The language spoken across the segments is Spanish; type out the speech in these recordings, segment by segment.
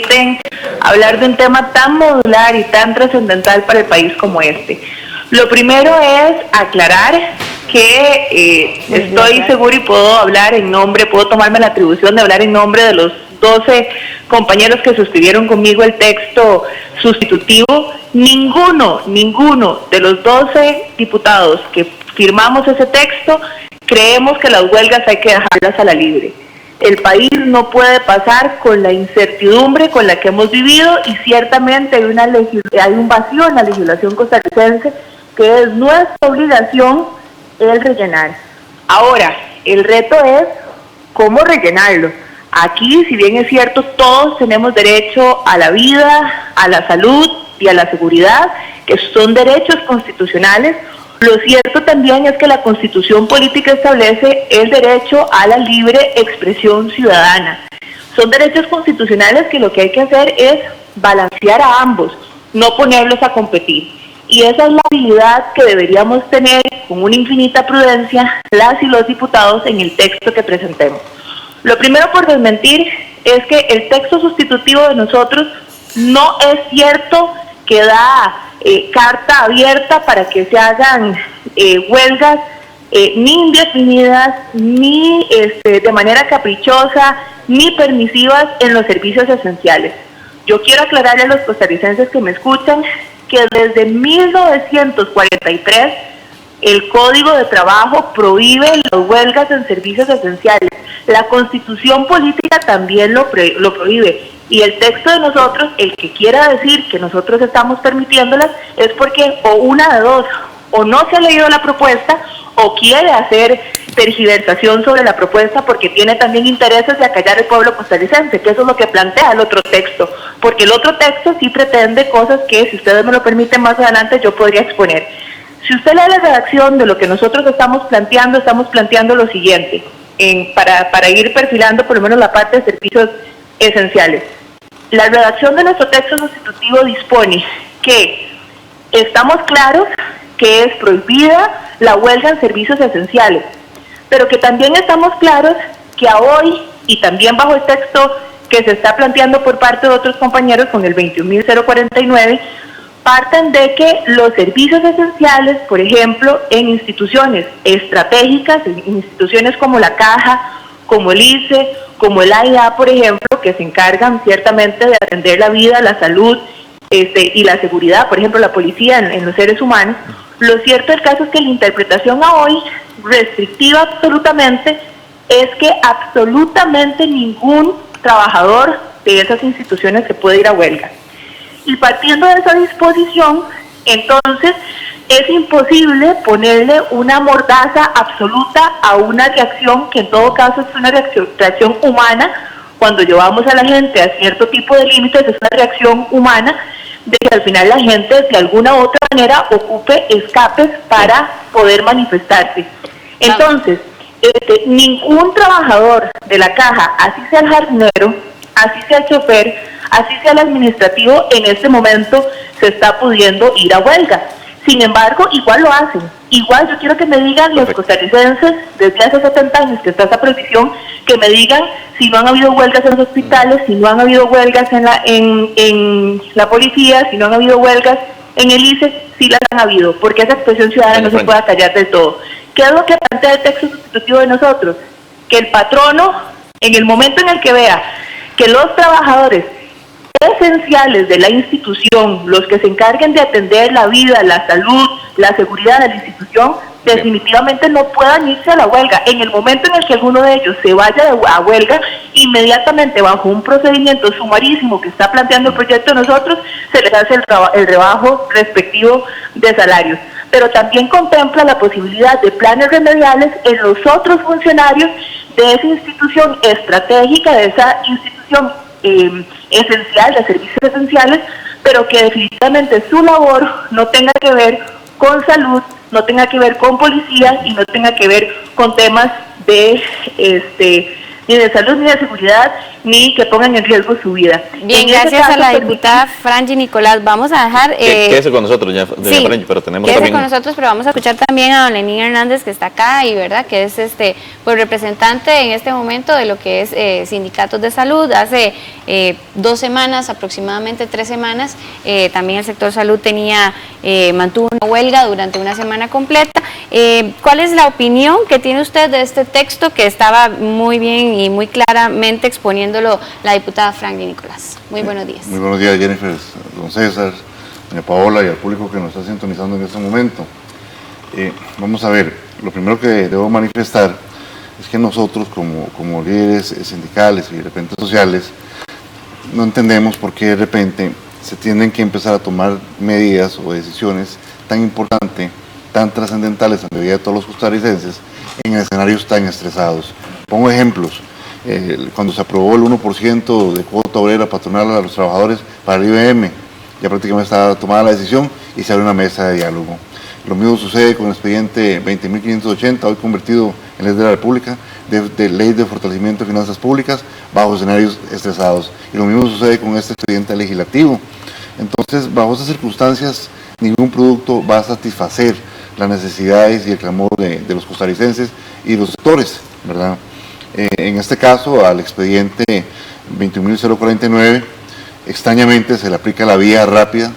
permiten hablar de un tema tan modular y tan trascendental para el país como este. Lo primero es aclarar que estoy seguro y puedo tomarme la atribución de hablar en nombre de los 12 compañeros que suscribieron conmigo el texto sustitutivo. Ninguno de los 12 diputados que firmamos ese texto creemos que las huelgas hay que dejarlas a la libre. El país no puede pasar con la incertidumbre con la que hemos vivido y ciertamente hay un vacío en la legislación costarricense que es nuestra obligación el rellenar. Ahora, el reto es cómo rellenarlo. Aquí, si bien es cierto, todos tenemos derecho a la vida, a la salud y a la seguridad, que son derechos constitucionales. Lo cierto también es que la Constitución Política establece el derecho a la libre expresión ciudadana. Son derechos constitucionales que lo que hay que hacer es balancear a ambos, no ponerlos a competir. Y esa es la habilidad que deberíamos tener con una infinita prudencia las y los diputados en el texto que presentemos. Lo primero por desmentir es que el texto sustitutivo de nosotros no es cierto que da carta abierta para que se hagan huelgas ni indefinidas, ni de manera caprichosa, ni permisivas en los servicios esenciales. Yo quiero aclararle a los costarricenses que me escuchan que desde 1943 el Código de Trabajo prohíbe las huelgas en servicios esenciales. La Constitución Política también lo prohíbe. Y el texto de nosotros, el que quiera decir que nosotros estamos permitiéndolas, es porque o una de dos, o no se ha leído la propuesta, o quiere hacer tergiversación sobre la propuesta porque tiene también intereses de acallar al pueblo costarricense, que eso es lo que plantea el otro texto, porque el otro texto sí pretende cosas que, si ustedes me lo permiten más adelante, yo podría exponer. Si usted lee la redacción de lo que nosotros estamos planteando lo siguiente, para ir perfilando por lo menos la parte de servicios esenciales. La redacción de nuestro texto sustitutivo dispone que estamos claros que es prohibida la huelga en servicios esenciales, pero que también estamos claros que a hoy, y también bajo el texto que se está planteando por parte de otros compañeros con el 21.049, parten de que los servicios esenciales, por ejemplo, en instituciones estratégicas, en instituciones como la Caja, como el ICE, como el AIA, por ejemplo, que se encargan ciertamente de atender la vida, la salud y la seguridad, por ejemplo, la policía en los seres humanos. Lo cierto del caso es que la interpretación a hoy, restrictiva absolutamente, es que absolutamente ningún trabajador de esas instituciones se puede ir a huelga. Y partiendo de esa disposición, entonces es imposible ponerle una mordaza absoluta a una reacción que en todo caso es una reacción humana. Cuando llevamos a la gente a cierto tipo de límites es una reacción humana de que al final la gente de alguna u otra manera ocupe escapes para poder manifestarse. Entonces, ningún trabajador de la Caja, así sea el jardinero, así sea el chofer, así sea el administrativo, en este momento se está pudiendo ir a huelga. Sin embargo, igual lo hacen. Igual yo quiero que me digan los costarricenses, desde hace 70 años que está esta prohibición, que me digan si no han habido huelgas en los hospitales, si no han habido huelgas en la policía, si no han habido huelgas en el ICE, sí las han habido, porque esa expresión ciudadana no se puede acallar del todo. ¿Qué es lo que plantea el texto sustitutivo de nosotros? Que el patrono, en el momento en el que vea que los trabajadores esenciales de la institución, los que se encarguen de atender la vida, la salud, la seguridad de la institución, definitivamente no puedan irse a la huelga. En el momento en el que alguno de ellos se vaya a huelga, inmediatamente bajo un procedimiento sumarísimo que está planteando el proyecto de nosotros, se les hace el rebajo respectivo de salarios. Pero también contempla la posibilidad de planes remediales en los otros funcionarios de esa institución estratégica, de esa institución esencial, de servicios esenciales, pero que definitivamente su labor no tenga que ver con salud, no tenga que ver con policía y no tenga que ver con temas de ni de salud, ni de seguridad, ni que pongan en riesgo su vida. Bien, gracias a la diputada Frangi Nicolás. Vamos a dejar... quédese con nosotros, doña Frangi, pero tenemos también... con nosotros, pero vamos a escuchar también a don Lenín Hernández, que está acá y verdad que es pues representante en este momento de lo que es sindicatos de salud. Hace 2 semanas, aproximadamente 3 semanas, también el sector salud mantuvo una huelga durante una semana completa. ¿Cuál es la opinión que tiene usted de este texto que estaba muy bien y muy claramente exponiéndolo la diputada Frangi Nicolás? Muy buenos días. Muy buenos días, Jennifer, don César, doña Paola y al público que nos está sintonizando en este momento. Vamos a ver, lo primero que debo manifestar es que nosotros como líderes sindicales y de repente sociales no entendemos por qué de repente se tienen que empezar a tomar medidas o decisiones tan importantes, tan trascendentales en la vida de todos los costarricenses en escenarios tan estresados. Pongo ejemplos. Cuando se aprobó el 1% de cuota obrera patronal a los trabajadores para el IBM, ya prácticamente estaba tomada la decisión y se abre una mesa de diálogo. Lo mismo sucede con el expediente 20.580, hoy convertido en ley de la República, de ley de fortalecimiento de finanzas públicas bajo escenarios estresados. Y lo mismo sucede con este expediente legislativo. Entonces, bajo esas circunstancias, ningún producto va a satisfacer las necesidades y el clamor de los costarricenses y de los sectores, ¿verdad? En este caso, al expediente 21.049, extrañamente se le aplica la vía rápida,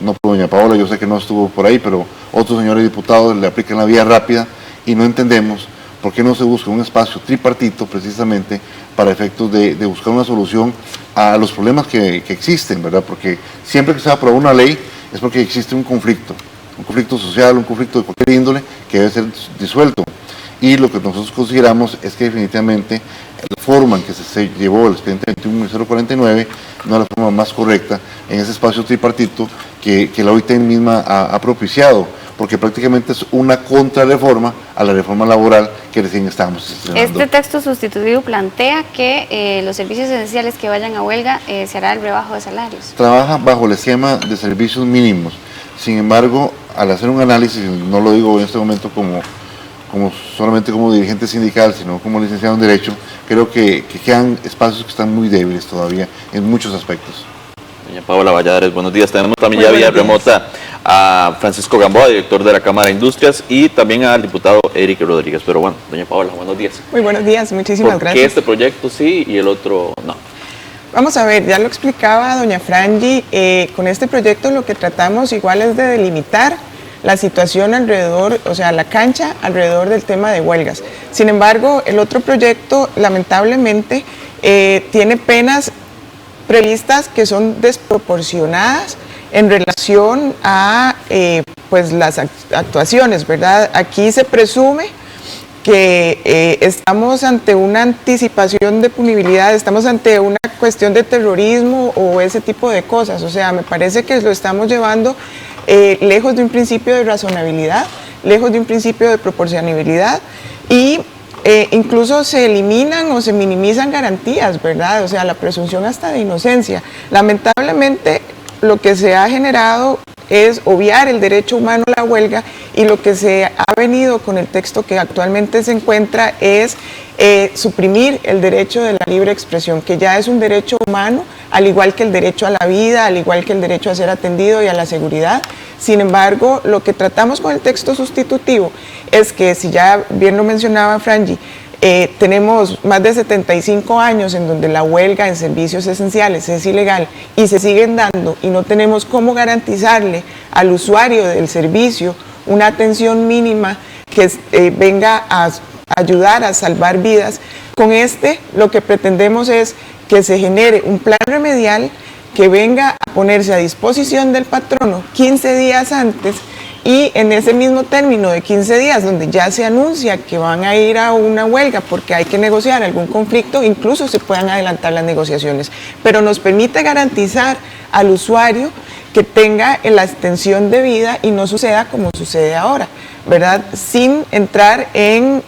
no por doña Paola, yo sé que no estuvo por ahí, pero otros señores diputados le aplican la vía rápida y no entendemos por qué no se busca un espacio tripartito precisamente para efectos de buscar una solución a los problemas que existen, ¿verdad? Porque siempre que se aprueba una ley es porque existe un conflicto social, un conflicto de cualquier índole que debe ser disuelto. Y lo que nosotros consideramos es que definitivamente la forma en que se llevó el expediente 21.049 no es la forma más correcta en ese espacio tripartito que la OIT misma ha propiciado, porque prácticamente es una contrarreforma a la reforma laboral que recién estábamos estrenando. Este texto sustitutivo plantea que los servicios esenciales que vayan a huelga se hará el rebajo de salarios. Trabaja bajo el esquema de servicios mínimos. Sin embargo, al hacer un análisis, no lo digo en este momento solamente como dirigente sindical, sino como licenciado en Derecho, creo que quedan espacios que están muy débiles todavía en muchos aspectos. Doña Paola Valladares, buenos días. Tenemos también ya vía remota a Francisco Gamboa, director de la Cámara de Industrias, y también al diputado Eric Rodríguez. Pero bueno, doña Paola, buenos días. Muy buenos días, muchísimas gracias. ¿Por qué este proyecto sí y el otro no? Vamos a ver, ya lo explicaba doña Frangi, con este proyecto lo que tratamos igual es de delimitar la situación alrededor, o sea, la cancha alrededor del tema de huelgas. Sin embargo, el otro proyecto, lamentablemente, tiene penas previstas que son desproporcionadas en relación a pues las actuaciones, ¿verdad? Aquí se presume que estamos ante una anticipación de punibilidad, estamos ante una cuestión de terrorismo o ese tipo de cosas. O sea, me parece que lo estamos llevando lejos de un principio de razonabilidad, lejos de un principio de proporcionalidad y incluso se eliminan o se minimizan garantías, ¿verdad? O sea, la presunción hasta de inocencia. Lamentablemente, lo que se ha generado es obviar el derecho humano a la huelga y lo que se ha venido con el texto que actualmente se encuentra es suprimir el derecho de la libre expresión, que ya es un derecho humano, al igual que el derecho a la vida, al igual que el derecho a ser atendido y a la seguridad. Sin embargo, lo que tratamos con el texto sustitutivo es que, si ya bien lo mencionaba Frangi, tenemos más de 75 años en donde la huelga en servicios esenciales es ilegal y se siguen dando y no tenemos cómo garantizarle al usuario del servicio una atención mínima que venga a ayudar a salvar vidas. Con lo que pretendemos es que se genere un plan remedial que venga a ponerse a disposición del patrono 15 días antes y en ese mismo término de 15 días donde ya se anuncia que van a ir a una huelga porque hay que negociar algún conflicto, incluso se puedan adelantar las negociaciones, pero nos permite garantizar al usuario que tenga la extensión de vida y no suceda como sucede ahora, ¿verdad? Sin entrar en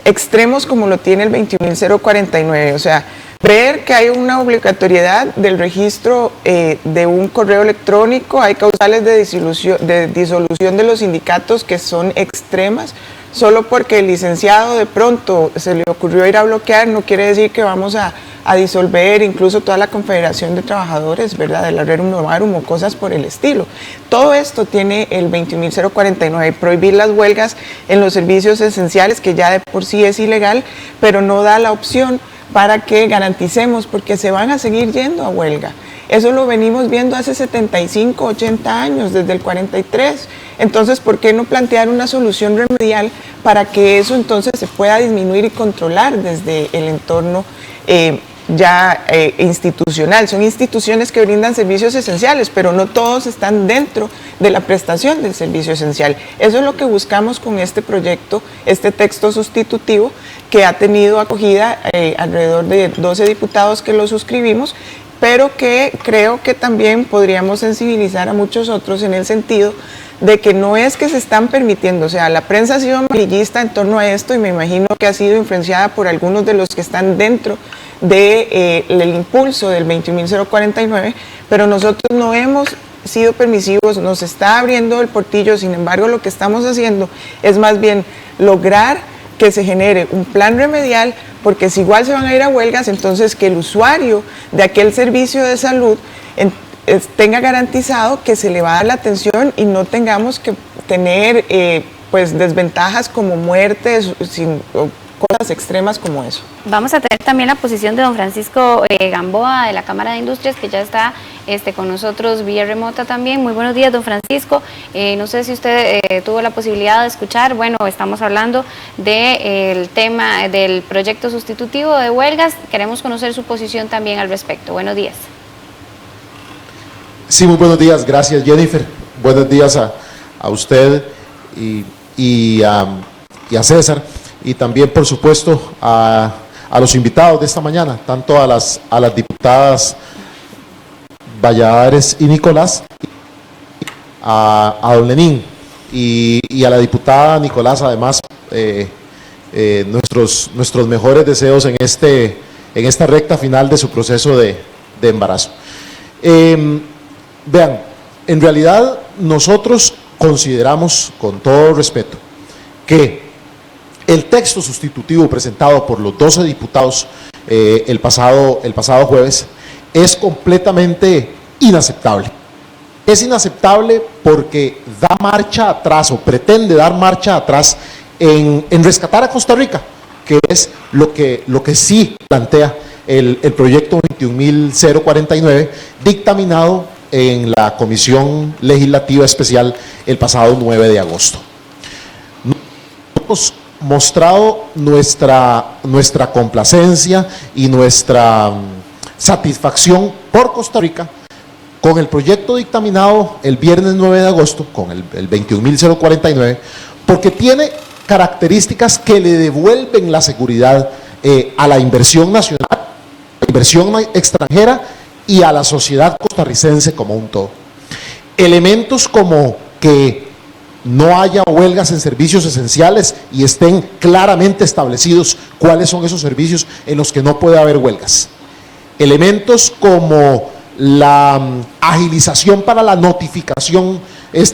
extremos como lo tiene el 21.049, o sea, ver que hay una obligatoriedad del registro de un correo electrónico, hay causales de disolución de los sindicatos que son extremas, Solo porque el licenciado de pronto se le ocurrió ir a bloquear, no quiere decir que vamos a disolver incluso toda la Confederación de Trabajadores, ¿verdad?, del Rerum Novarum o cosas por el estilo. Todo esto tiene el 21.049, prohibir las huelgas en los servicios esenciales, que ya de por sí es ilegal, pero no da la opción para que garanticemos, porque se van a seguir yendo a huelga. Eso lo venimos viendo hace 75, 80 años, desde el 43. Entonces, ¿por qué no plantear una solución remedial para que eso entonces se pueda disminuir y controlar desde el entorno institucional? Son instituciones que brindan servicios esenciales, pero no todos están dentro de la prestación del servicio esencial. Eso es lo que buscamos con este proyecto, este texto sustitutivo, que ha tenido acogida alrededor de 12 diputados que lo suscribimos, pero que creo que también podríamos sensibilizar a muchos otros en el sentido de que no es que se están permitiendo, o sea, la prensa ha sido amarillista en torno a esto y me imagino que ha sido influenciada por algunos de los que están dentro del impulso del 21.049, pero nosotros no hemos sido permisivos, nos está abriendo el portillo. Sin embargo, lo que estamos haciendo es más bien lograr que se genere un plan remedial, porque si igual se van a ir a huelgas, entonces que el usuario de aquel servicio de salud tenga garantizado que se le va a dar la atención y no tengamos que tener pues desventajas como muertes o cosas extremas como eso. Vamos a tener también la posición de don Francisco Gamboa de la Cámara de Industrias, que ya está con nosotros vía remota también. Muy buenos días, don Francisco. No sé si usted tuvo la posibilidad de escuchar. Bueno, estamos hablando del tema del proyecto sustitutivo de huelgas. Queremos conocer su posición también al respecto. Buenos días. Sí, muy buenos días. Gracias, Jennifer. Buenos días a usted y a César. Y también, por supuesto, a los invitados de esta mañana, tanto a las diputadas Valladares y Nicolás, a don Lenín y a la diputada Nicolás, además, nuestros mejores deseos en esta recta final de su proceso de embarazo. Vean, en realidad nosotros consideramos, con todo respeto, que el texto sustitutivo presentado por los 12 diputados el pasado jueves es completamente inaceptable. Es inaceptable porque da marcha atrás o pretende dar marcha atrás en rescatar a Costa Rica, que es lo que sí plantea el proyecto 21.049 dictaminado en la Comisión Legislativa Especial el pasado 9 de agosto. Hemos mostrado nuestra complacencia y nuestra satisfacción por Costa Rica con el proyecto dictaminado el viernes 9 de agosto, con el 21.049, porque tiene características que le devuelven la seguridad a la inversión nacional, a la inversión extranjera y a la sociedad costarricense como un todo. Elementos como que no haya huelgas en servicios esenciales y estén claramente establecidos cuáles son esos servicios en los que no puede haber huelgas. Elementos como la agilización para la notificación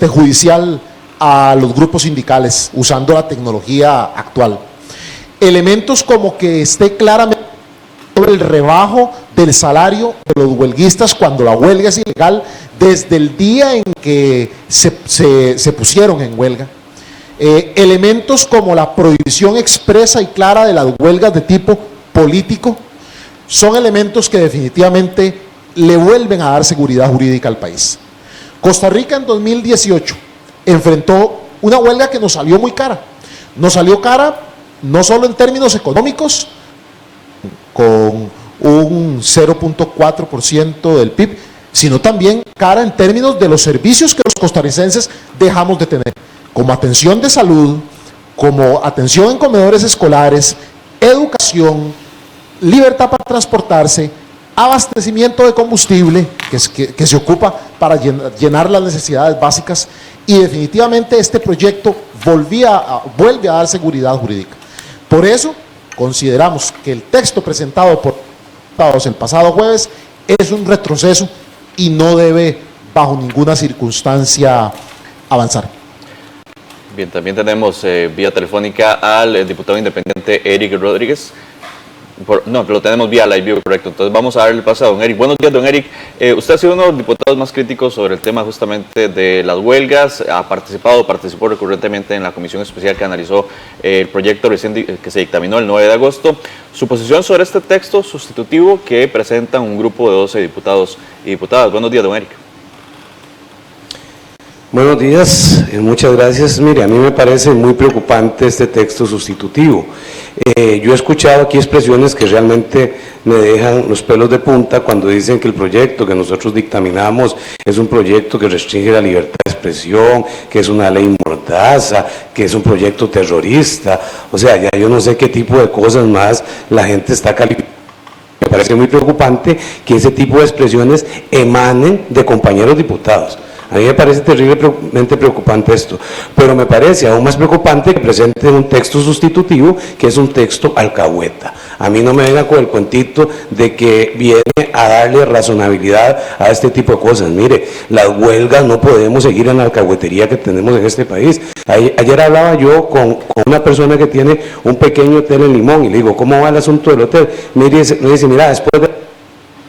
judicial a los grupos sindicales usando la tecnología actual. Elementos como que esté claramente el rebajo del salario de los huelguistas cuando la huelga es ilegal desde el día en que se pusieron en huelga. Elementos como la prohibición expresa y clara de las huelgas de tipo político son elementos que definitivamente le vuelven a dar seguridad jurídica al país. Costa Rica en 2018 enfrentó una huelga que nos salió muy cara. Nos salió cara no solo en términos económicos, con un 0.4% del PIB, sino también cara en términos de los servicios que los costarricenses dejamos de tener, como atención de salud, como atención en comedores escolares, educación, libertad para transportarse, abastecimiento de combustible, que se ocupa para llenar las necesidades básicas, y definitivamente este proyecto vuelve a dar seguridad jurídica. Por eso consideramos que el texto presentado por el pasado jueves es un retroceso y no debe bajo ninguna circunstancia avanzar. Bien, también tenemos vía telefónica al diputado independiente Eric Rodríguez. No, lo tenemos vía live view, correcto. Entonces vamos a darle el paso a don Eric. Buenos días, don Eric. Usted ha sido uno de los diputados más críticos sobre el tema justamente de las huelgas. Participó recurrentemente en la comisión especial que analizó el proyecto recién que se dictaminó el 9 de agosto. Su posición sobre este texto sustitutivo que presenta un grupo de 12 diputados y diputadas. Buenos días, don Eric. Buenos días, muchas gracias. Mire, a mí me parece muy preocupante este texto sustitutivo. Yo he escuchado aquí expresiones que realmente me dejan los pelos de punta cuando dicen que el proyecto que nosotros dictaminamos es un proyecto que restringe la libertad de expresión, que es una ley mordaza, que es un proyecto terrorista. O sea, ya yo no sé qué tipo de cosas más la gente está calificando. Me parece muy preocupante que ese tipo de expresiones emanen de compañeros diputados. A mí me parece terriblemente preocupante esto, pero me parece aún más preocupante que presenten un texto sustitutivo que es un texto alcahueta. A mí no me venga con el cuentito de que viene a darle razonabilidad a este tipo de cosas. Mire, las huelgas no podemos seguir en la alcahuetería que tenemos en este país. Ayer hablaba yo con una persona que tiene un pequeño hotel en Limón y le digo, ¿cómo va el asunto del hotel? Me dice, mira, después de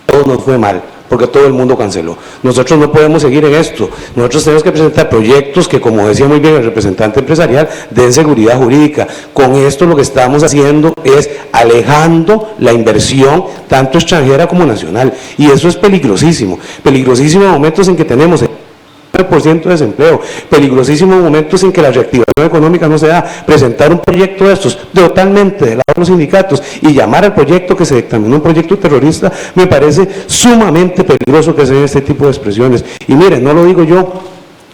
todo nos fue mal, porque todo el mundo canceló. Nosotros no podemos seguir en esto. Nosotros tenemos que presentar proyectos que, como decía muy bien el representante empresarial, den seguridad jurídica. Con esto lo que estamos haciendo es alejando la inversión, tanto extranjera como nacional. Y eso es peligrosísimo. Peligrosísimo en momentos en que tenemos el 9% de desempleo, peligrosísimo en momentos en que la reactivación económica no se da. Presentar un proyecto de estos totalmente del lado de los sindicatos y llamar al proyecto que se dictaminó un proyecto terrorista, me parece sumamente peligroso que se den este tipo de expresiones. Y miren, no lo digo yo,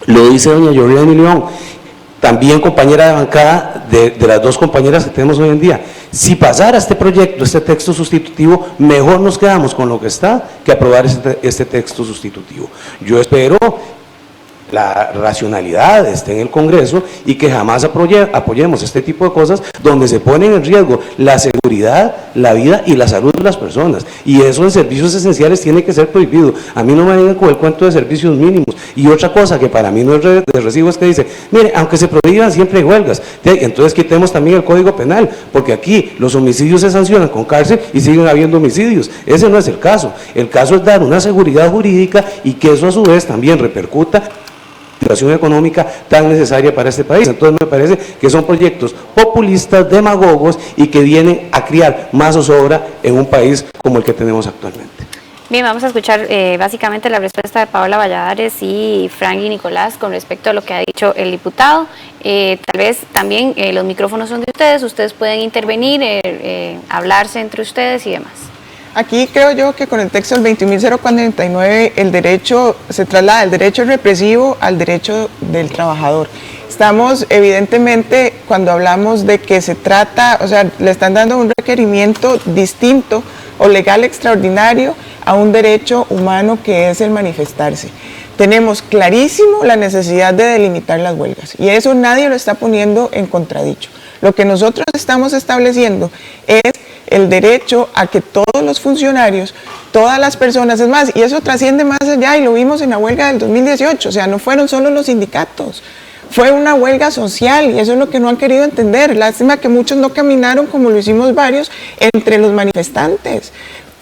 lo dice doña Yorleni León, también compañera de bancada de las dos compañeras que tenemos hoy en día. Si pasara este proyecto, este texto sustitutivo, mejor nos quedamos con lo que está que aprobar este texto sustitutivo. Yo espero la racionalidad esté en el Congreso y que jamás apoyemos este tipo de cosas donde se ponen en riesgo la seguridad, la vida y la salud de las personas. Y eso en servicios esenciales tiene que ser prohibido. A mí no me vengan con el cuento de servicios mínimos. Y otra cosa que para mí no es de recibo es que dice, mire, aunque se prohíban siempre hay huelgas. Entonces quitemos también el Código Penal, porque aquí los homicidios se sancionan con cárcel y siguen habiendo homicidios. Ese no es el caso. El caso es dar una seguridad jurídica y que eso a su vez también repercuta situación económica tan necesaria para este país. Entonces me parece que son proyectos populistas, demagogos y que vienen a criar más zozobra en un país como el que tenemos actualmente. Bien, vamos a escuchar básicamente la respuesta de Paola Valladares y Franklin Nicolás con respecto a lo que ha dicho el diputado. Tal vez también los micrófonos son de ustedes pueden intervenir, hablarse entre ustedes y demás. Aquí creo yo que con el texto del 21.049 el derecho se traslada del derecho represivo al derecho del trabajador. Estamos evidentemente cuando hablamos de que se trata, o sea, le están dando un requerimiento distinto o legal extraordinario a un derecho humano que es el manifestarse. Tenemos clarísimo la necesidad de delimitar las huelgas y eso nadie lo está poniendo en contradicho. Lo que nosotros estamos estableciendo es el derecho a que todos los funcionarios, todas las personas, es más, y eso trasciende más allá y lo vimos en la huelga del 2018, o sea, no fueron solo los sindicatos, fue una huelga social y eso es lo que no han querido entender. Lástima que muchos no caminaron como lo hicimos varios entre los manifestantes,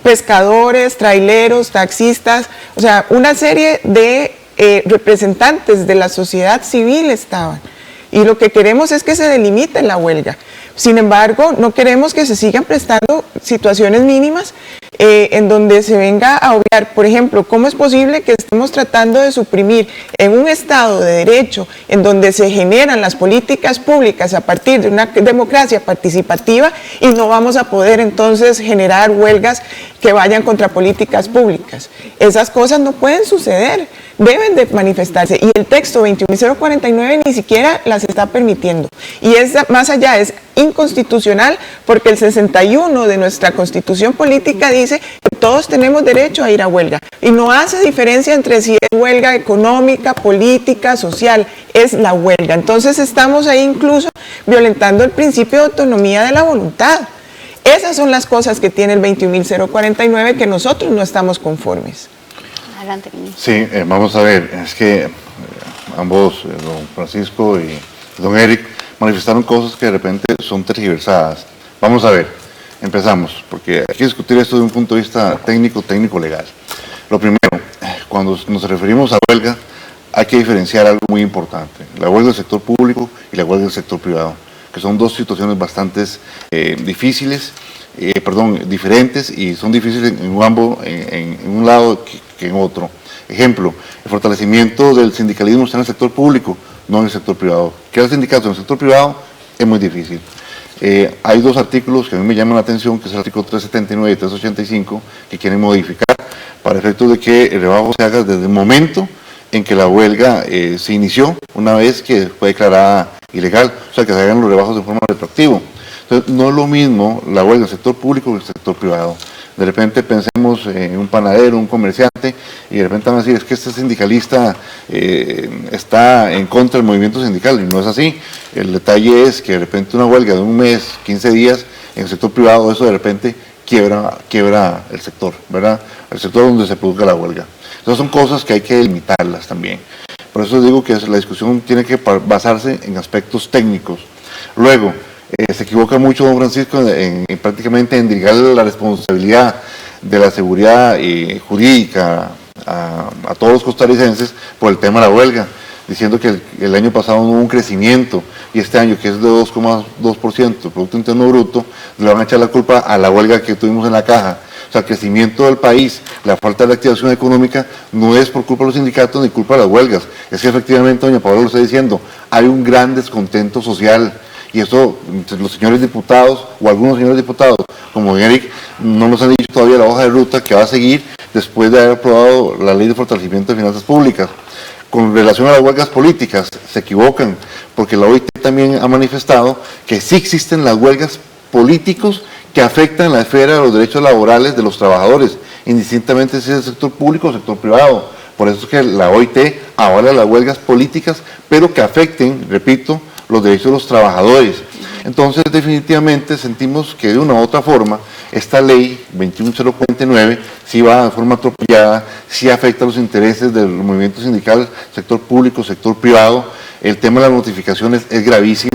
pescadores, traileros, taxistas, o sea, una serie de representantes de la sociedad civil estaban. Y lo que queremos es que se delimite la huelga. Sin embargo, no queremos que se sigan prestando situaciones mínimas en donde se venga a obviar, por ejemplo, cómo es posible que estemos tratando de suprimir en un Estado de Derecho, en donde se generan las políticas públicas a partir de una democracia participativa y no vamos a poder entonces generar huelgas que vayan contra políticas públicas. Esas cosas no pueden suceder, deben de manifestarse y el texto 21.049 ni siquiera las está permitiendo. Y es más allá, es inconstitucional porque el 61 de nuestra Constitución Política dice que todos tenemos derecho a ir a huelga y no hace diferencia entre si es huelga económica, política, social, es la huelga. Entonces estamos ahí incluso violentando el principio de autonomía de la voluntad. Esas son las cosas que tiene el 21.049 que nosotros no estamos conformes. Adelante, ministro. Sí, vamos a ver, es que ambos, don Francisco y don Eric, manifestaron cosas que de repente son tergiversadas. Vamos a ver, empezamos, porque hay que discutir esto de un punto de vista técnico-legal. Lo primero, cuando nos referimos a huelga, hay que diferenciar algo muy importante, la huelga del sector público y la huelga del sector privado, que son dos situaciones bastante diferentes, y son difíciles en un lado que en otro. Ejemplo, el fortalecimiento del sindicalismo está en el sector público, no en el sector privado. Crear sindicatos en el sector privado es muy difícil. Hay dos artículos que a mí me llaman la atención, que es el artículo 379 y 385, que quieren modificar para efectos de que el rebajo se haga desde el momento en que la huelga se inició, una vez que fue declarada ilegal, o sea, que se hagan los rebajos de forma retroactiva. Entonces, no es lo mismo la huelga del sector público que el sector privado. De repente pensemos en un panadero, un comerciante, y de repente van a decir, es que este sindicalista está en contra del movimiento sindical, y no es así. El detalle es que de repente una huelga de un mes, 15 días, en el sector privado, eso de repente quiebra el sector, ¿verdad? El sector donde se produzca la huelga. Entonces son cosas que hay que limitarlas también. Por eso digo que la discusión tiene que basarse en aspectos técnicos. Luego, se equivoca mucho don Francisco prácticamente en derivar la responsabilidad de la seguridad jurídica a todos los costarricenses por el tema de la huelga, diciendo que el año pasado no hubo un crecimiento, y este año, que es de 2,2% Producto Interno Bruto, le van a echar la culpa a la huelga que tuvimos en la caja. O sea, el crecimiento del país, la falta de activación económica, no es por culpa de los sindicatos ni culpa de las huelgas. Es que efectivamente, doña Paola lo está diciendo, hay un gran descontento social. Y eso, los señores diputados, o algunos señores diputados, como Eric, no nos han dicho todavía la hoja de ruta que va a seguir después de haber aprobado la Ley de Fortalecimiento de Finanzas Públicas. Con relación a las huelgas políticas, se equivocan, porque la OIT también ha manifestado que sí existen las huelgas políticos que afectan la esfera de los derechos laborales de los trabajadores, indistintamente si es el sector público o sector privado. Por eso es que la OIT avala las huelgas políticas, pero que afecten, repito, los derechos de los trabajadores. Entonces, definitivamente sentimos que de una u otra forma, esta ley 21049 sí va de forma atropellada, sí afecta los intereses del movimiento sindical, sector público, sector privado. El tema de las notificaciones es gravísimo.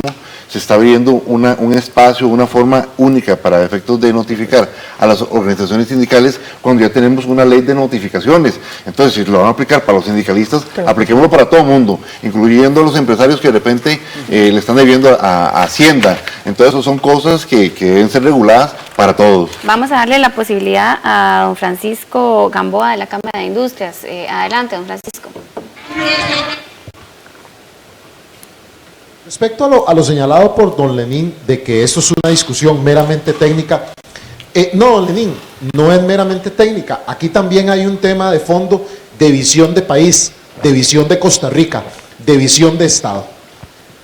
Se está abriendo un espacio, una forma única para efectos de notificar a las organizaciones sindicales cuando ya tenemos una ley de notificaciones. Entonces, si lo van a aplicar para los sindicalistas, apliquémoslo para todo el mundo, incluyendo a los empresarios que de repente le están debiendo a Hacienda. Entonces, son cosas que deben ser reguladas para todos. Vamos a darle la posibilidad a don Francisco Gamboa de la Cámara de Industrias. Adelante, don Francisco. Respecto a lo señalado por don Lenín de que esto es una discusión meramente técnica, no, don Lenín, no es meramente técnica. Aquí también hay un tema de fondo de visión de país, de visión de Costa Rica, de visión de Estado.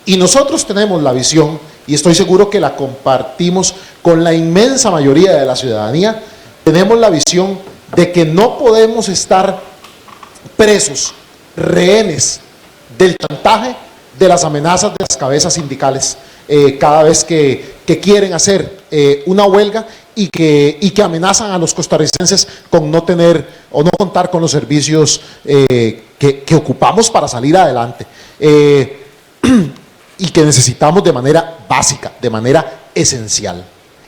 Y nosotros tenemos la visión, y estoy seguro que la compartimos con la inmensa mayoría de la ciudadanía, tenemos la visión de que no podemos estar presos, rehenes del chantaje, de las amenazas de las cabezas sindicales cada vez que quieren hacer una huelga y que amenazan a los costarricenses con no tener o no contar con los servicios que ocupamos para salir adelante y que necesitamos de manera básica, de manera esencial.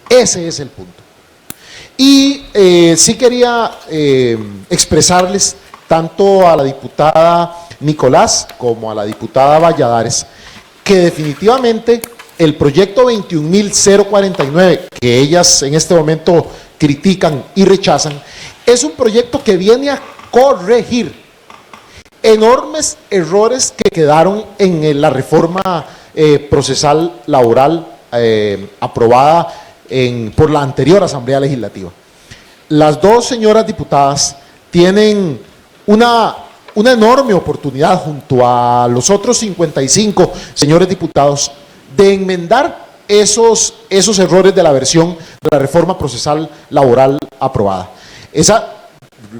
Ese es el punto. Y sí quería expresarles tanto a la diputada Nicolás como a la diputada Valladares que definitivamente el proyecto 21.049 que ellas en este momento critican y rechazan es un proyecto que viene a corregir enormes errores que quedaron en la reforma procesal laboral aprobada por la anterior Asamblea Legislativa. Las dos señoras diputadas tienen una enorme oportunidad junto a los otros 55 señores diputados de enmendar esos errores de la versión de la reforma procesal laboral aprobada. Esa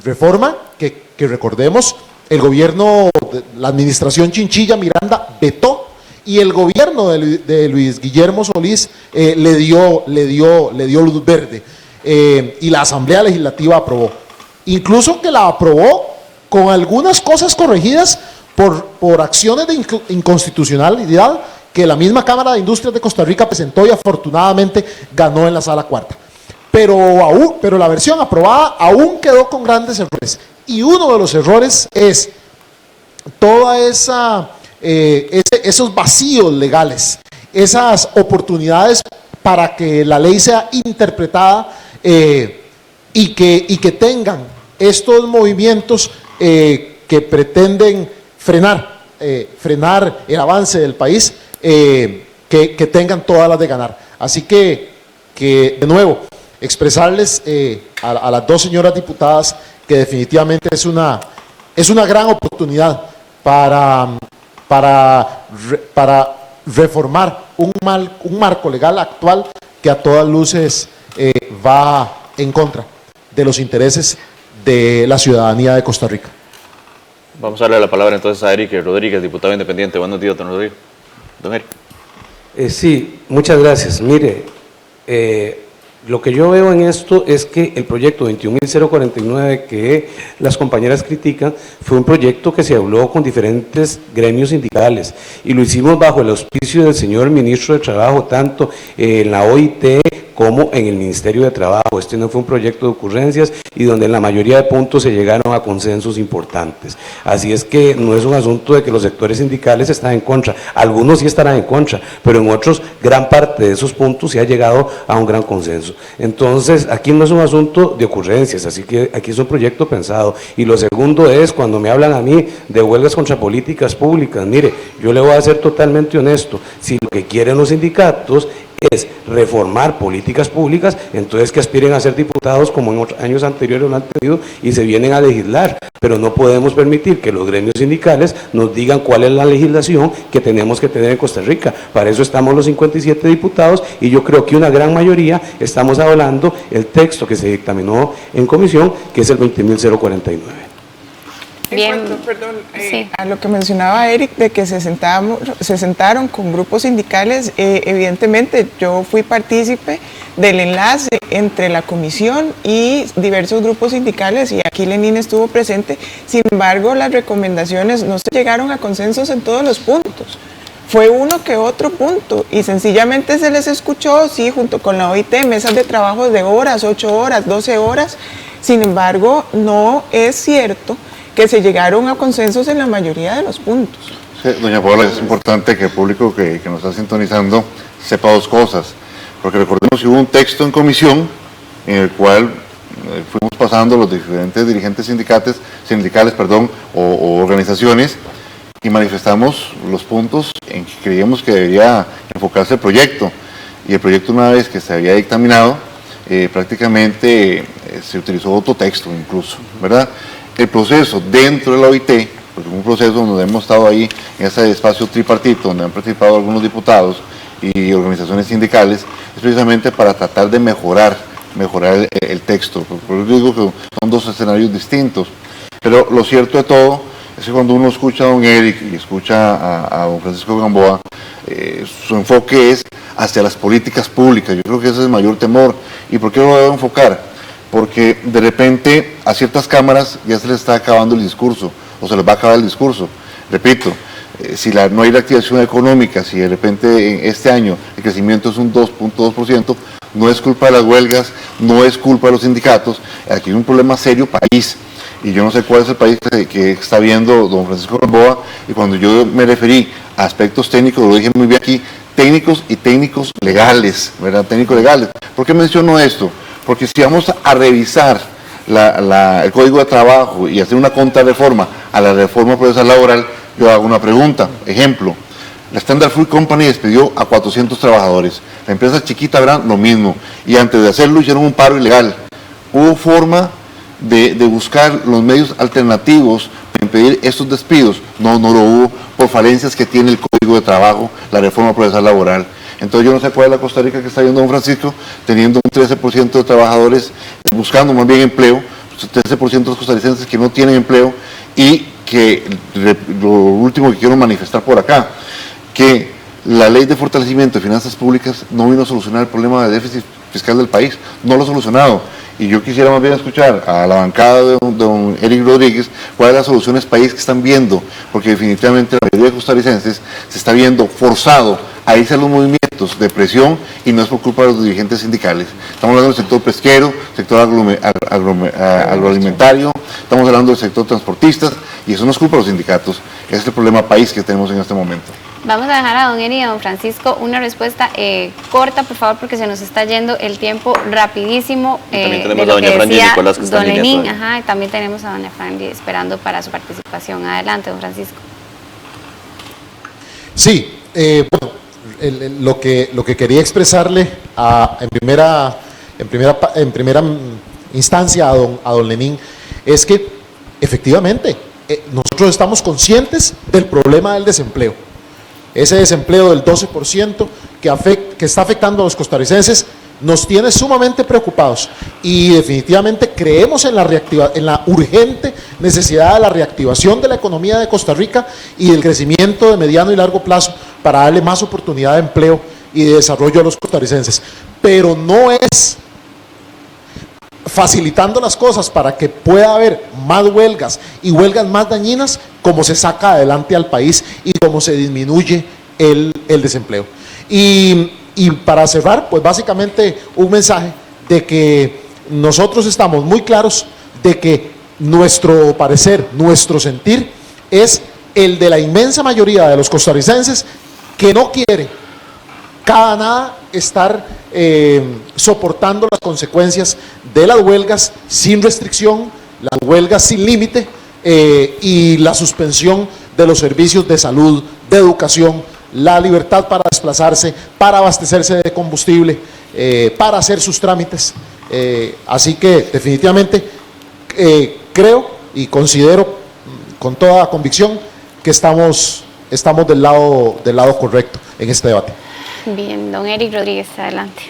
reforma que recordemos, el gobierno, la administración Chinchilla Miranda vetó y el gobierno de Luis Guillermo Solís le dio luz verde y la Asamblea Legislativa aprobó. Incluso que la aprobó con algunas cosas corregidas por acciones de inconstitucionalidad que la misma Cámara de Industrias de Costa Rica presentó y afortunadamente ganó en la sala cuarta. Pero la versión aprobada aún quedó con grandes errores. Y uno de los errores es toda esos vacíos legales, esas oportunidades para que la ley sea interpretada y que tengan estos movimientos que pretenden frenar el avance del país, que tengan todas las de ganar. Así que de nuevo, expresarles a las dos señoras diputadas que definitivamente es una gran oportunidad para reformar un marco legal actual que a todas luces va en contra de los intereses de la ciudadanía de Costa Rica. Vamos a darle la palabra entonces a Eric Rodríguez, diputado independiente. Buenos días, don Rodríguez. Don Eric. Sí, muchas gracias. Mire, lo que yo veo en esto es que el proyecto 21.049 que las compañeras critican fue un proyecto que se habló con diferentes gremios sindicales y lo hicimos bajo el auspicio del señor ministro de Trabajo, tanto en la OIT como en el Ministerio de Trabajo. Este no fue un proyecto de ocurrencias y donde en la mayoría de puntos se llegaron a consensos importantes. Así es que no es un asunto de que los sectores sindicales están en contra, algunos sí estarán en contra, pero en otros gran parte de esos puntos se ha llegado a un gran consenso. Entonces aquí no es un asunto de ocurrencias, así que aquí es un proyecto pensado. Y lo segundo es, cuando me hablan a mí de huelgas contra políticas públicas, mire, yo le voy a ser totalmente honesto, si lo que quieren los sindicatos es reformar políticas públicas, entonces que aspiren a ser diputados como en otros años anteriores lo han tenido y se vienen a legislar, pero no podemos permitir que los gremios sindicales nos digan cuál es la legislación que tenemos que tener en Costa Rica. Para eso estamos los 57 diputados y yo creo que una gran mayoría estamos avalando el texto que se dictaminó en comisión, que es el 20.049. Bien. En cuanto, perdón, Sí. a lo que mencionaba Eric, de que se sentaron con grupos sindicales, evidentemente yo fui partícipe del enlace entre la comisión y diversos grupos sindicales y aquí Lenín estuvo presente. Sin embargo, las recomendaciones no se llegaron a consensos en todos los puntos. Fue uno que otro punto y sencillamente se les escuchó, sí, junto con la OIT, mesas de trabajo de horas, 8 horas, 12 horas. Sin embargo, no es cierto que se llegaron a consensos en la mayoría de los puntos. Sí, doña Paola, es importante que el público que nos está sintonizando sepa dos cosas, porque recordemos que hubo un texto en comisión en el cual fuimos pasando los diferentes dirigentes sindicales, o organizaciones, y manifestamos los puntos en que creíamos que debería enfocarse el proyecto, y el proyecto, una vez que se había dictaminado, prácticamente se utilizó otro texto incluso, ¿verdad? El proceso dentro de la OIT, porque es un proceso donde hemos estado ahí en ese espacio tripartito, donde han participado algunos diputados y organizaciones sindicales, es precisamente para tratar de mejorar el texto. Por eso digo que son dos escenarios distintos. Pero lo cierto de todo es que cuando uno escucha a don Eric y escucha a don Francisco Gamboa, su enfoque es hacia las políticas públicas. Yo creo que ese es el mayor temor. ¿Y por qué lo debo enfocar? Porque de repente a ciertas cámaras ya se les está acabando el discurso, o se les va a acabar el discurso. Repito, si no hay reactivación económica, si de repente este año el crecimiento es un 2.2%, no es culpa de las huelgas, no es culpa de los sindicatos, aquí hay un problema serio país. Y yo no sé cuál es el país que está viendo don Francisco Gamboa, y cuando yo me referí a aspectos técnicos, lo dije muy bien aquí, técnicos y técnicos legales, ¿verdad? Técnicos legales. ¿Por qué menciono esto? Porque si vamos a revisar el Código de Trabajo y hacer una contrarreforma a la reforma procesal laboral, yo hago una pregunta. Ejemplo, la Standard Fruit Company despidió a 400 trabajadores. La empresa chiquita Gran, lo mismo. Y antes de hacerlo hicieron un paro ilegal. ¿Hubo forma de buscar los medios alternativos para impedir estos despidos? No lo hubo, por falencias que tiene el Código de Trabajo, la reforma procesal laboral. Entonces yo no sé cuál es la Costa Rica que está viendo don Francisco, teniendo un 13% de trabajadores buscando más bien empleo, 13% de los costarricenses que no tienen empleo, y que lo último que quiero manifestar por acá, que la ley de fortalecimiento de finanzas públicas no vino a solucionar el problema de déficit fiscal del país, no lo ha solucionado. Y yo quisiera más bien escuchar a la bancada de don Eric Rodríguez cuáles son las soluciones país que están viendo, porque definitivamente la mayoría de costarricenses se está viendo forzado a irse a los movimientos de presión y no es por culpa de los dirigentes sindicales. Estamos hablando del sector pesquero, sector agroalimentario, estamos hablando del sector transportistas y eso no es culpa de los sindicatos, ese es el problema país que tenemos en este momento. Vamos a dejar a don Eri y a don Francisco una respuesta corta, por favor, porque se nos está yendo el tiempo rapidísimo. También tenemos a doña Franji y Nicolás que están don en línea Lenín, todavía. y también tenemos a doña Franji esperando para su participación. Adelante, don Francisco. Sí, bueno, lo que quería expresarle en primera instancia a don Lenín es que efectivamente nosotros estamos conscientes del problema del desempleo. Ese desempleo del 12% que está afectando a los costarricenses nos tiene sumamente preocupados y definitivamente creemos en la urgente necesidad de la reactivación de la economía de Costa Rica y del crecimiento de mediano y largo plazo para darle más oportunidad de empleo y de desarrollo a los costarricenses. Pero no es facilitando las cosas para que pueda haber más huelgas y huelgas más dañinas como se saca adelante al país y cómo se disminuye el desempleo. Y para cerrar, pues básicamente un mensaje de que nosotros estamos muy claros de que nuestro parecer, nuestro sentir es el de la inmensa mayoría de los costarricenses que no quiere cada nada estar soportando las consecuencias de las huelgas sin restricción, las huelgas sin límite y la suspensión de los servicios de salud, de educación, la libertad para desplazarse, para abastecerse de combustible, para hacer sus trámites. Así que definitivamente creo y considero con toda convicción que estamos del lado correcto en este debate. Bien, don Eric Rodríguez, adelante.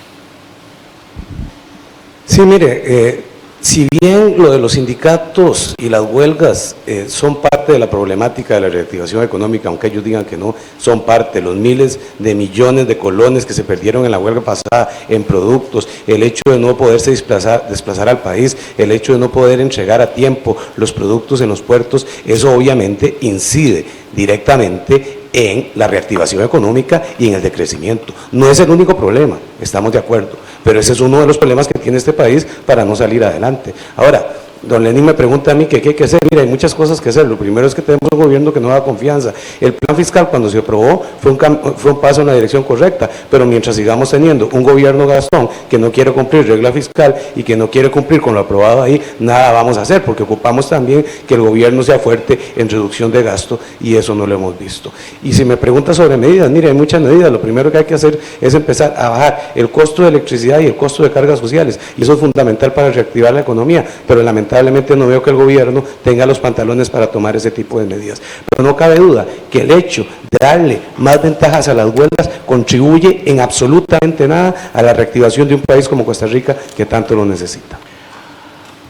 Sí, mire, si bien lo de los sindicatos y las huelgas son parte de la problemática de la reactivación económica, aunque ellos digan que no, son parte, los miles de millones de colones que se perdieron en la huelga pasada en productos, el hecho de no poderse desplazar al país, el hecho de no poder entregar a tiempo los productos en los puertos, eso obviamente incide directamente en la reactivación económica y en el decrecimiento. No es el único problema, estamos de acuerdo, pero ese es uno de los problemas que tiene este país para no salir adelante. Ahora, don Lenín me pregunta a mí qué hay que hacer. Mira, hay muchas cosas que hacer. Lo primero es que tenemos un gobierno que no da confianza. El plan fiscal, cuando se aprobó, fue un paso en la dirección correcta, pero mientras sigamos teniendo un gobierno gastón que no quiere cumplir regla fiscal y que no quiere cumplir con lo aprobado ahí, nada vamos a hacer, porque ocupamos también que el gobierno sea fuerte en reducción de gasto y eso no lo hemos visto. Y si me pregunta sobre medidas, mire, hay muchas medidas. Lo primero que hay que hacer es empezar a bajar el costo de electricidad y el costo de cargas sociales, y eso es fundamental para reactivar la economía, pero lamentablemente no veo que el gobierno tenga los pantalones para tomar ese tipo de medidas. Pero no cabe duda que el hecho de darle más ventajas a las huelgas contribuye en absolutamente nada a la reactivación de un país como Costa Rica que tanto lo necesita.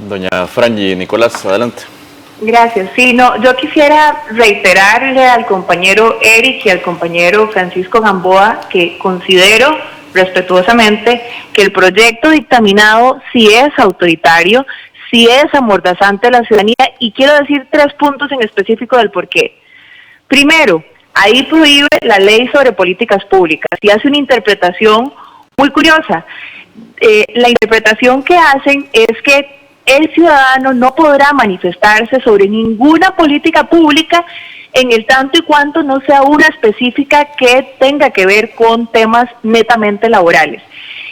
Doña Franji, Nicolás, adelante. Gracias. Sí, no, yo quisiera reiterarle al compañero Eric y al compañero Francisco Gamboa que considero respetuosamente que el proyecto dictaminado sí es autoritario, sí es amordazante a la ciudadanía, y quiero decir 3 puntos en específico del por qué. Primero, ahí prohíbe la ley sobre políticas públicas y hace una interpretación muy curiosa. La interpretación que hacen es que el ciudadano no podrá manifestarse sobre ninguna política pública en el tanto y cuanto no sea una específica que tenga que ver con temas netamente laborales.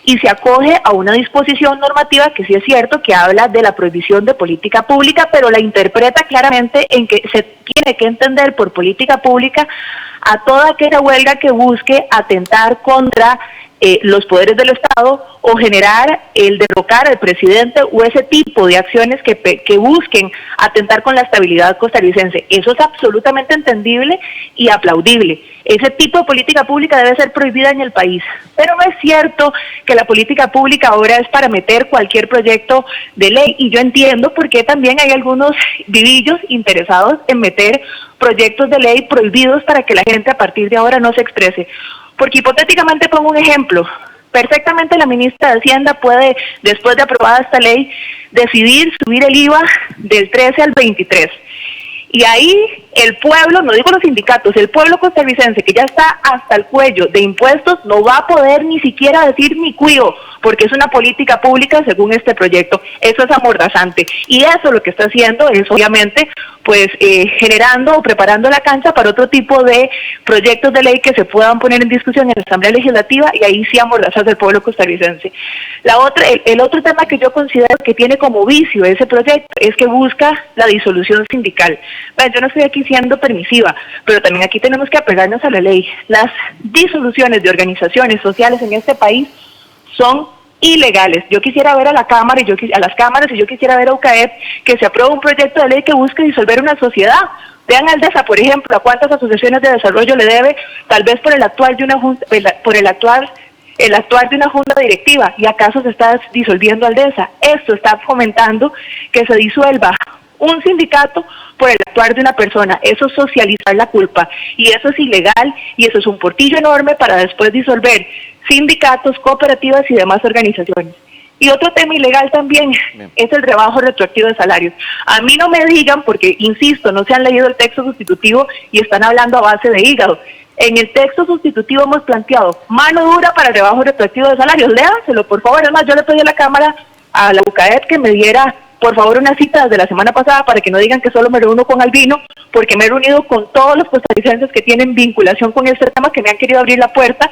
Y se acoge a una disposición normativa que sí es cierto que habla de la prohibición de política pública, pero la interpreta claramente en que se tiene que entender por política pública a toda aquella huelga que busque atentar contra los poderes del Estado o generar el derrocar al presidente o ese tipo de acciones que busquen atentar con la estabilidad costarricense. Eso es absolutamente entendible y aplaudible. Ese tipo de política pública debe ser prohibida en el país. Pero no es cierto que la política pública ahora es para meter cualquier proyecto de ley. Y yo entiendo por qué también hay algunos vivillos interesados en meter proyectos de ley prohibidos para que la gente a partir de ahora no se exprese. Porque hipotéticamente pongo un ejemplo, Perfectamente la ministra de Hacienda puede, después de aprobada esta ley, decidir subir el IVA del 13 al 23. Y ahí el pueblo, no digo los sindicatos, el pueblo costarricense que ya está hasta el cuello de impuestos no va a poder ni siquiera decir ni cuío, porque es una política pública según este proyecto. Eso es amordazante. Y eso lo que está haciendo es obviamente pues generando o preparando la cancha para otro tipo de proyectos de ley que se puedan poner en discusión en la Asamblea Legislativa y ahí sí amordazar al pueblo costarricense. El otro tema que yo considero que tiene como vicio ese proyecto es que busca la disolución sindical. Bueno, yo no estoy aquí siendo permisiva, pero también aquí tenemos que apegarnos a la ley. Las disoluciones de organizaciones sociales en este país son ilegales. Yo quisiera ver a la Cámara a las cámaras y yo quisiera ver a UCAEP que se apruebe un proyecto de ley que busque disolver una sociedad. Vean al DESA, por ejemplo, a cuántas asociaciones de desarrollo le debe, tal vez por el actuar de una junta, el actuar de una junta directiva, y acaso se está disolviendo al DESA. Esto está fomentando que se disuelva un sindicato por el actuar de una persona. Eso es socializar la culpa, y eso es ilegal, y eso es un portillo enorme para después disolver sindicatos, cooperativas y demás organizaciones. Y otro tema ilegal también es el rebajo retroactivo de salarios. A mí no me digan, porque insisto, no se han leído el texto sustitutivo y están hablando a base de hígado. En el texto sustitutivo hemos planteado mano dura para el rebajo retroactivo de salarios. Léanselo, por favor. Además, yo le pedí a la Cámara, a la UCAEP, que me diera, por favor, una cita desde la semana pasada para que no digan que solo me reúno con Albino, porque me he reunido con todos los costarricenses que tienen vinculación con este tema, que me han querido abrir la puerta.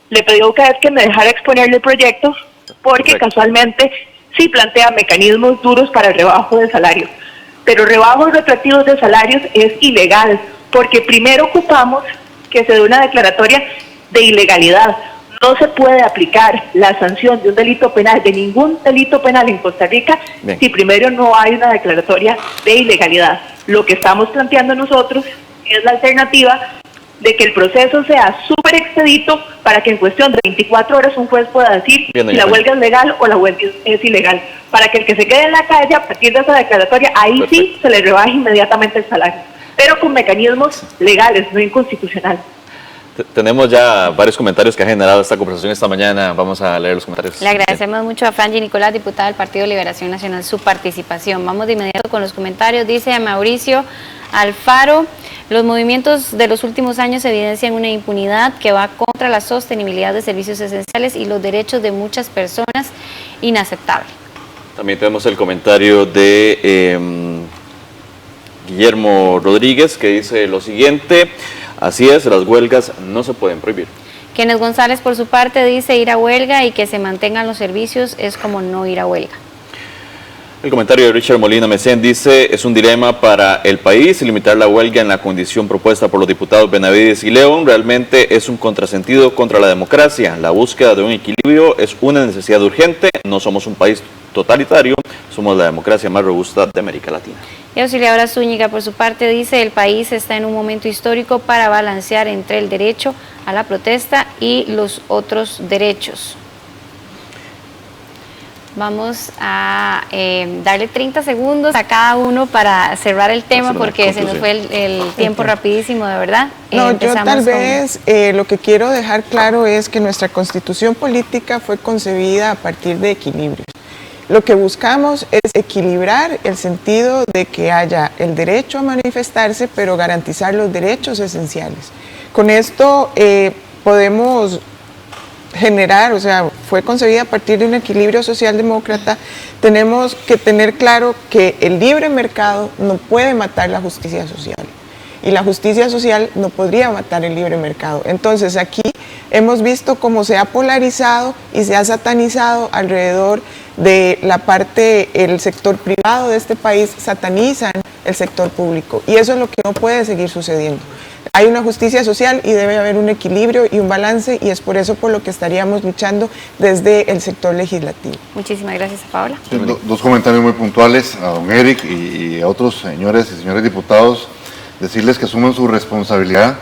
Le pedí a UCAEP que me dejara exponerle el proyecto, porque casualmente sí plantea mecanismos duros para el rebajo de salarios. Pero rebajos retroactivos de salarios es ilegal, porque primero ocupamos que se dé una declaratoria de ilegalidad. No se puede aplicar la sanción de un delito penal, de ningún delito penal en Costa Rica, si primero no hay una declaratoria de ilegalidad. Lo que estamos planteando nosotros es la alternativa de que el proceso sea súper expedito para que en cuestión de 24 horas un juez pueda decir si la huelga es legal o la huelga es ilegal. Para que el que se quede en la calle a partir de esa declaratoria, ahí sí se le rebaje inmediatamente el salario, pero con mecanismos legales, no inconstitucionales. Tenemos ya varios comentarios que ha generado esta conversación esta mañana. Vamos a leer los comentarios. Le agradecemos mucho a Franji Nicolás, diputada del Partido de Liberación Nacional, su participación. Vamos de inmediato con los comentarios. Dice Mauricio Alfaro: los movimientos de los últimos años evidencian una impunidad que va contra la sostenibilidad de servicios esenciales y los derechos de muchas personas, inaceptable. También tenemos el comentario de Guillermo Rodríguez, que dice lo siguiente: así es, las huelgas no se pueden prohibir. Kenneth González, por su parte, dice ir a huelga y que se mantengan los servicios es como no ir a huelga. El comentario de Richard Molina Mesén dice: es un dilema para el país limitar la huelga en la condición propuesta por los diputados Benavides y León. Realmente es un contrasentido contra la democracia. La búsqueda de un equilibrio es una necesidad urgente. No somos un país totalitario, somos la democracia más robusta de América Latina. Y Auxiliadora Zúñiga, por su parte, dice: el país está en un momento histórico para balancear entre el derecho a la protesta y los otros derechos. Vamos a darle 30 segundos a cada uno para cerrar el tema, porque se nos fue el tiempo rapidísimo, de verdad. No, yo tal vez lo que quiero dejar claro es que nuestra constitución política fue concebida a partir de equilibrios. Lo que buscamos es equilibrar el sentido de que haya el derecho a manifestarse, pero garantizar los derechos esenciales. Con esto podemos generar, o sea, fue concebida a partir de un equilibrio socialdemócrata. Tenemos que tener claro que el libre mercado no puede matar la justicia social, y la justicia social no podría matar el libre mercado. Entonces aquí hemos visto cómo se ha polarizado y se ha satanizado alrededor de la parte, el sector privado de este país satanizan el sector público, y eso es lo que no puede seguir sucediendo. Hay una justicia social y debe haber un equilibrio y un balance, y es por eso por lo que estaríamos luchando desde el sector legislativo. Muchísimas gracias, Paola. Dos comentarios muy puntuales a don Eric y a otros señores y señores diputados. Decirles que asuman su responsabilidad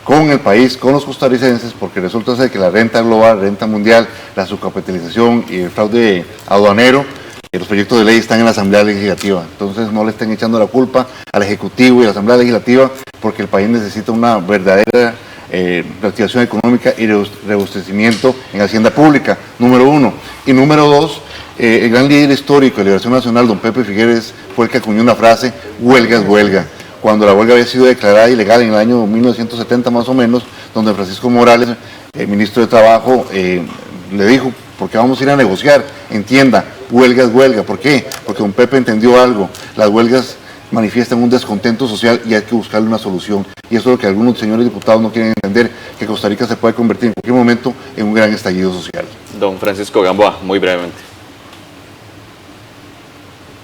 con el país, con los costarricenses, porque resulta ser que la renta global, renta mundial, la subcapitalización y el fraude aduanero, los proyectos de ley están en la Asamblea Legislativa. Entonces no le estén echando la culpa al Ejecutivo y a la Asamblea Legislativa, porque el país necesita una verdadera reactivación económica y robustecimiento en Hacienda Pública, número 1. Y número 2, el gran líder histórico de Liberación Nacional, don Pepe Figueres, fue el que acuñó una frase, huelga es huelga, cuando la huelga había sido declarada ilegal en el año 1970 más o menos, donde Francisco Morales, el ministro de Trabajo, le dijo, ¿por qué vamos a ir a negociar? Entienda, huelga es huelga. ¿Por qué? Porque don Pepe entendió algo, las huelgas manifiestan un descontento social y hay que buscarle una solución. Y eso es lo que algunos señores diputados no quieren entender, que Costa Rica se puede convertir en cualquier momento en un gran estallido social. Don Francisco Gamboa, muy brevemente.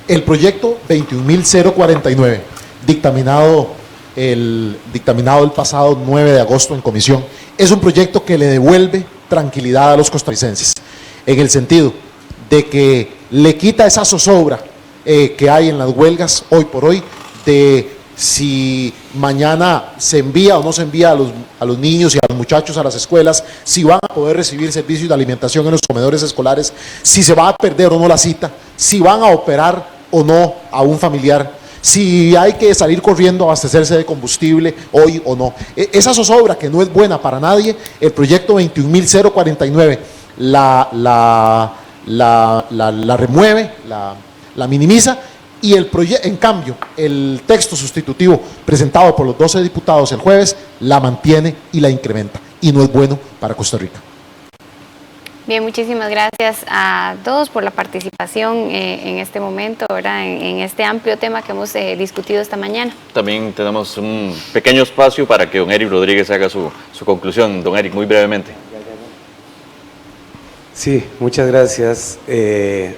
El proyecto 21.049, dictaminado el pasado 9 de agosto en comisión, es un proyecto que le devuelve tranquilidad a los costarricenses, en el sentido de que le quita esa zozobra que hay en las huelgas hoy por hoy, de si mañana se envía o no se envía a los niños y a los muchachos a las escuelas, si van a poder recibir servicios de alimentación en los comedores escolares, si se va a perder o no la cita, si van a operar o no a un familiar, si hay que salir corriendo a abastecerse de combustible hoy o no. Esa zozobra que no es buena para nadie, el proyecto 21.049 la remueve, la minimiza, y en cambio el texto sustitutivo presentado por los 12 diputados el jueves la mantiene y la incrementa, y no es bueno para Costa Rica. Bien, muchísimas gracias a todos por la participación en este momento, ¿verdad? En este amplio tema que hemos discutido esta mañana. También tenemos un pequeño espacio para que don Eric Rodríguez haga su conclusión. Don Eric, muy brevemente. Sí, muchas gracias.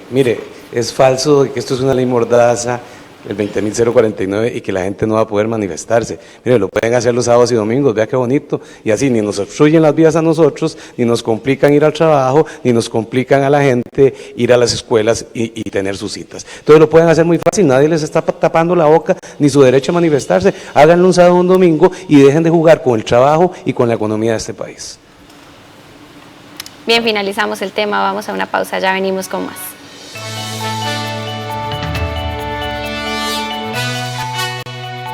Mire, es falso que esto es una ley mordaza, el 20.049, y que la gente no va a poder manifestarse. Mire, lo pueden hacer los sábados y domingos, vea qué bonito, y así ni nos obstruyen las vías a nosotros, ni nos complican ir al trabajo, ni nos complican a la gente ir a las escuelas y tener sus citas. Entonces lo pueden hacer muy fácil, nadie les está tapando la boca ni su derecho a manifestarse. Háganlo un sábado o un domingo y dejen de jugar con el trabajo y con la economía de este país. Bien, finalizamos el tema, vamos a una pausa, ya venimos con más.